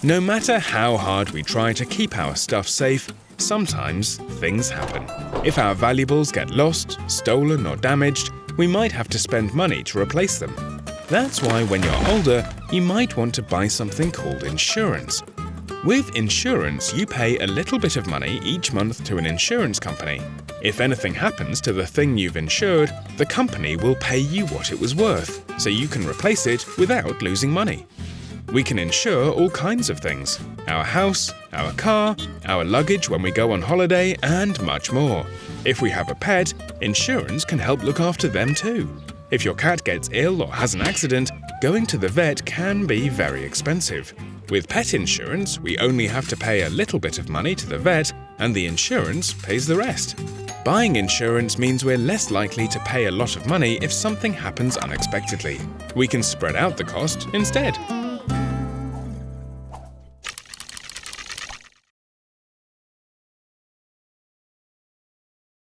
No matter how hard we try to keep our stuff safe, sometimes things happen. If our valuables get lost, stolen or damaged, we might have to spend money to replace them. That's why when you're older, you might want to buy something called insurance. With insurance, you pay a little bit of money each month to an insurance company. If anything happens to the thing you've insured, the company will pay you what it was worth, so you can replace it without losing money. We can insure all kinds of things: our house, our car, our luggage when we go on holiday, and much more. If we have a pet, insurance can help look after them too. If your cat gets ill or has an accident, going to the vet can be very expensive. With pet insurance, we only have to pay a little bit of money to the vet, and the insurance pays the rest. Buying insurance means we're less likely to pay a lot of money if something happens unexpectedly. We can spread out the cost instead.